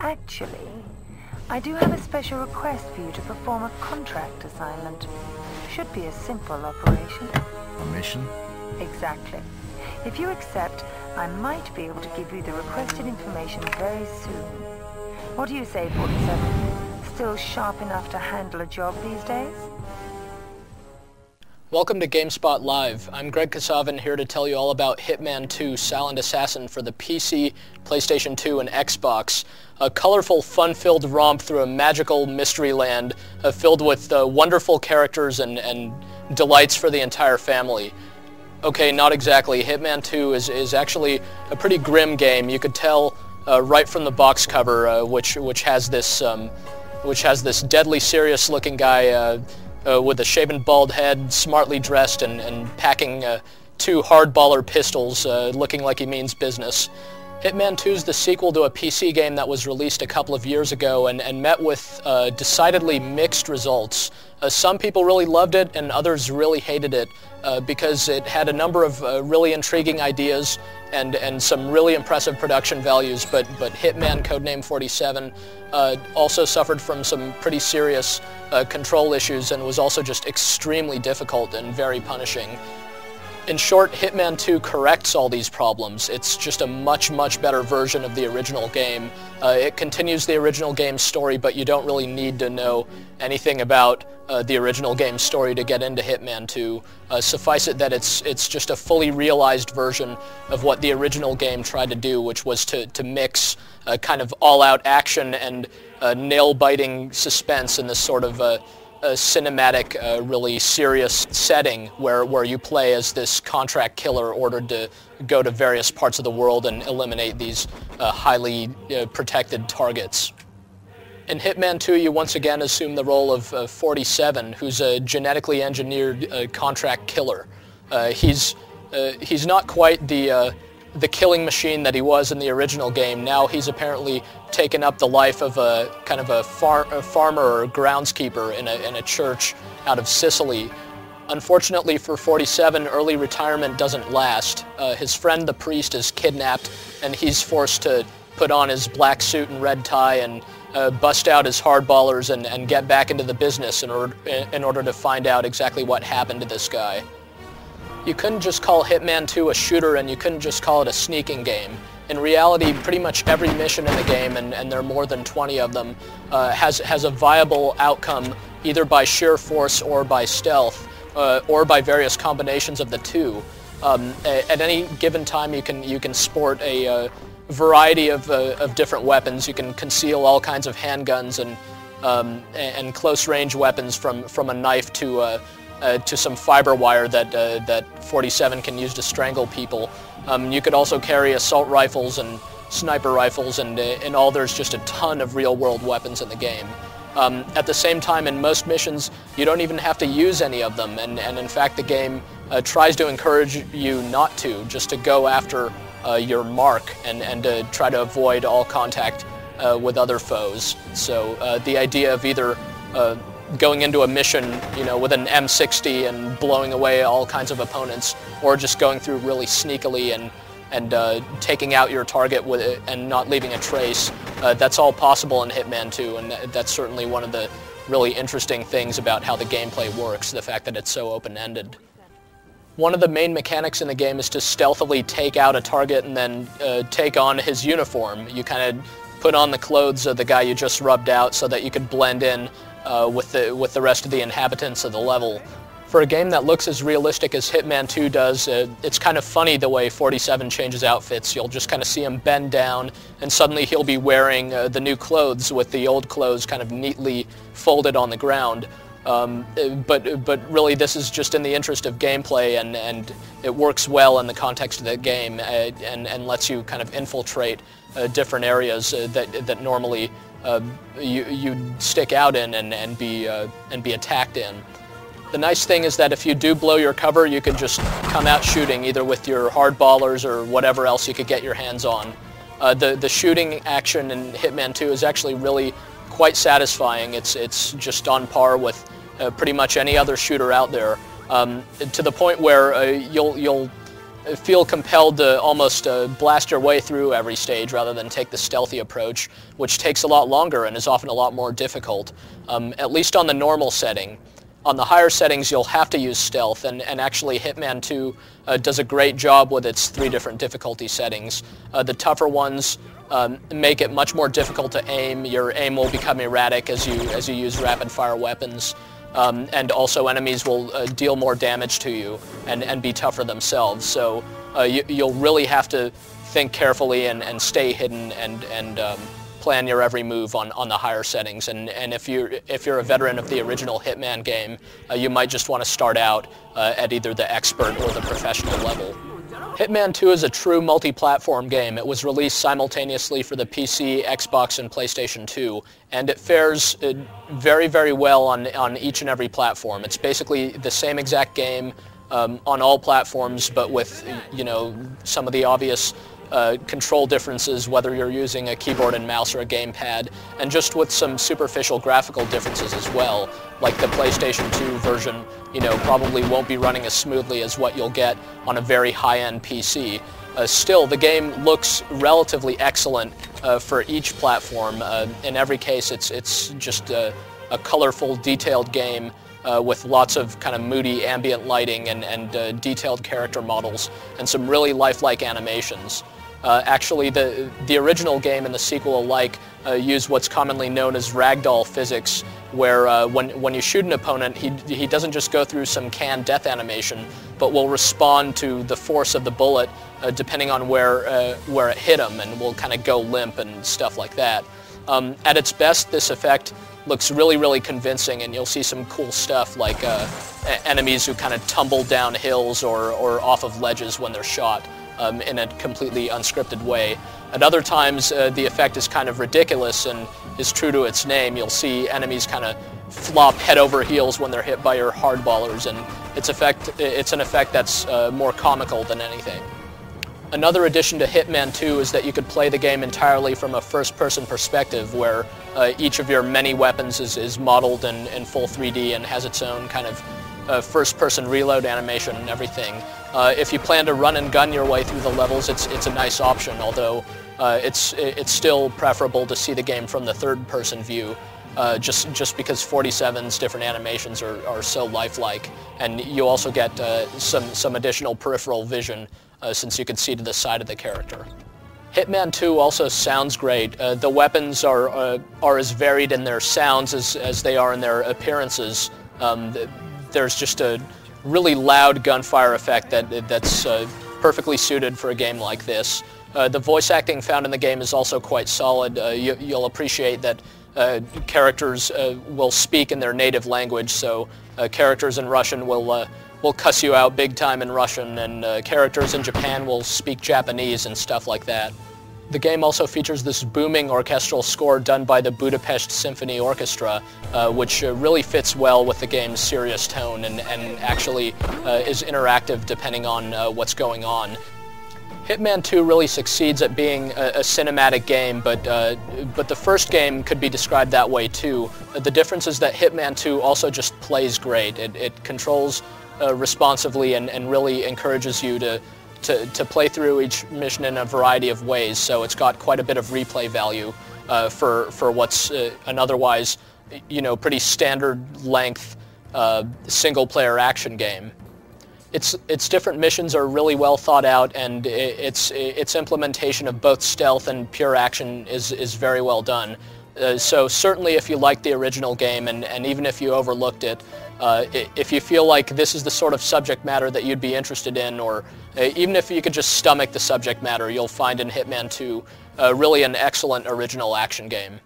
Actually, I do have a special request for you to perform a contract assignment. Should be a simple operation. A mission? Exactly. If you accept, I might be able to give you the requested information very soon. What do you say, 47? Still sharp enough to handle a job these days? Welcome to GameSpot Live. I'm Greg Kasavin, here to tell you all about Hitman 2 Silent Assassin for the PC, PlayStation 2, and Xbox. A colorful, fun-filled romp through a magical mystery land filled with wonderful characters and delights for the entire family. Okay, not exactly. Hitman 2 is actually a pretty grim game. You could tell right from the box cover, which has this deadly serious-looking guy with a shaven bald head, smartly dressed, and packing two hardballer pistols, looking like he means business. Hitman 2 is the sequel to a PC game that was released a couple of years ago and met with decidedly mixed results. Some people really loved it and others really hated it because it had a number of really intriguing ideas and some really impressive production values, but Hitman, Codename 47, also suffered from some pretty serious control issues and was also just extremely difficult and very punishing. In short, Hitman 2 corrects all these problems. It's just a much, much better version of the original game. It continues the original game's story, but you don't really need to know anything about the original game's story to get into Hitman 2. Suffice it that it's just a fully realized version of what the original game tried to do, which was to mix kind of all-out action and nail-biting suspense in this sort of a cinematic, really serious setting where you play as this contract killer ordered to go to various parts of the world and eliminate these highly protected targets. In Hitman 2, you once again assume the role of 47, who's a genetically engineered contract killer. He's not quite the killing machine that he was in the original game. Now he's apparently taken up the life of a kind of a farmer or groundskeeper in a church out of Sicily. Unfortunately for 47, early retirement doesn't last. His friend the priest is kidnapped and he's forced to put on his black suit and red tie and bust out his hardballers and get back into the business in order to find out exactly what happened to this guy. You couldn't just call Hitman 2 a shooter and you couldn't just call it a sneaking game. In reality, pretty much every mission in the game, and there are more than 20 of them, has a viable outcome either by sheer force or by stealth, or by various combinations of the two. At any given time you can sport a variety of different weapons. You can conceal all kinds of handguns and close-range weapons from a knife to some fiber wire that 47 can use to strangle people. You could also carry assault rifles and sniper rifles, and in all there's just a ton of real-world weapons in the game. At the same time, in most missions, you don't even have to use any of them, and in fact the game tries to encourage you not to, just to go after your mark and to try to avoid all contact with other foes. So the idea of either going into a mission, with an M60 and blowing away all kinds of opponents, or just going through really sneakily and taking out your target with it and not leaving a trace. That's all possible in Hitman 2, and that's certainly one of the really interesting things about how the gameplay works, the fact that it's so open-ended. One of the main mechanics in the game is to stealthily take out a target and then take on his uniform. You kind of put on the clothes of the guy you just rubbed out so that you could blend in with the rest of the inhabitants of the level. For a game that looks as realistic as Hitman 2 does, it's kind of funny the way 47 changes outfits. You'll just kind of see him bend down, and suddenly he'll be wearing the new clothes with the old clothes kind of neatly folded on the ground. But really this is just in the interest of gameplay, and it works well in the context of the game and lets you kind of infiltrate different areas that normally you'd stick out in and be attacked in. The nice thing is that if you do blow your cover, you can just come out shooting, either with your hardballers or whatever else you could get your hands on. The shooting action in Hitman 2 is actually really quite satisfying. It's just on par with pretty much any other shooter out there, to the point where you'll feel compelled to almost blast your way through every stage rather than take the stealthy approach, which takes a lot longer and is often a lot more difficult, at least on the normal setting. On the higher settings, you'll have to use stealth, and actually Hitman 2 does a great job with its 3 different difficulty settings. The tougher ones make it much more difficult to aim. Your aim will become erratic as you use rapid-fire weapons. And also enemies will deal more damage to you and be tougher themselves. So you'll really have to think carefully and stay hidden and plan your every move on the higher settings. And if you're a veteran of the original Hitman game, you might just want to start out at either the expert or the professional level. Hitman 2 is a true multi-platform game. It was released simultaneously for the PC, Xbox, and PlayStation 2, and it fares very, very well on each and every platform. It's basically the same exact game on all platforms, but with, you know, some of the obvious control differences, whether you're using a keyboard and mouse or a gamepad, and just with some superficial graphical differences as well. Like the PlayStation 2 version, you know, probably won't be running as smoothly as what you'll get on a very high-end PC. Still, the game looks relatively excellent for each platform. In every case, it's just a colorful, detailed game with lots of kind of moody ambient lighting and detailed character models and some really lifelike animations. Actually, the original game and the sequel alike use what's commonly known as ragdoll physics, where when you shoot an opponent, he doesn't just go through some canned death animation, but will respond to the force of the bullet depending on where it hit him, and will kind of go limp and stuff like that. At its best, this effect looks really, really convincing, and you'll see some cool stuff like enemies who kind of tumble down hills or off of ledges when they're shot in a completely unscripted way. At other times, the effect is kind of ridiculous and is true to its name. You'll see enemies kind of flop head over heels when they're hit by your hardballers, and it's an effect that's more comical than anything. Another addition to Hitman 2 is that you could play the game entirely from a first-person perspective, where each of your many weapons is modeled in full 3D and has its own kind of first-person reload animation and everything. If you plan to run and gun your way through the levels, it's a nice option, although it's still preferable to see the game from the third-person view, just because 47's different animations are so lifelike, and you also get some additional peripheral vision since you can see to the side of the character. Hitman 2 also sounds great. The weapons are as varied in their sounds as they are in their appearances. There's just a really loud gunfire effect that's perfectly suited for a game like this. The voice acting found in the game is also quite solid. You'll appreciate that characters will speak in their native language, so characters in Russian will cuss you out big time in Russian, and characters in Japan will speak Japanese and stuff like that. The game also features this booming orchestral score done by the Budapest Symphony Orchestra, which really fits well with the game's serious tone and actually is interactive depending on what's going on. Hitman 2 really succeeds at being a cinematic game, but the first game could be described that way too. The difference is that Hitman 2 also just plays great. It controls responsively and really encourages you to play through each mission in a variety of ways, so it's got quite a bit of replay value for what's an otherwise, you know, pretty standard length single-player action game. Its different missions are really well thought out, and its implementation of both stealth and pure action is very well done. So certainly if you liked the original game, and even if you overlooked it, if you feel like this is the sort of subject matter that you'd be interested in, or even if you could just stomach the subject matter, you'll find in Hitman 2 really an excellent original action game.